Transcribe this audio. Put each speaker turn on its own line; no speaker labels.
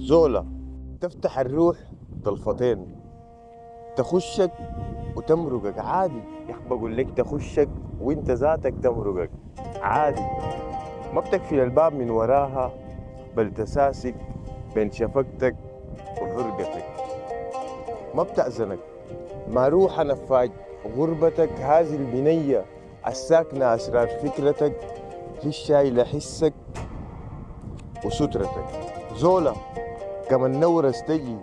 زولا تفتح الروح طلفتين، تخشك وتمرقك عادي. يا اخي بقول لك تخشك وانت ذاتك تمرقك عادي. ما بتقفل الباب من وراها، بل تساسك بين شفقتك وحرقتك. ما بتأذنك ما روح نفاج غربتك، هذه البنية الساكنة أسرار فكرتك، هي الشايلة حسك وسترتك. زولا كما النورس تجي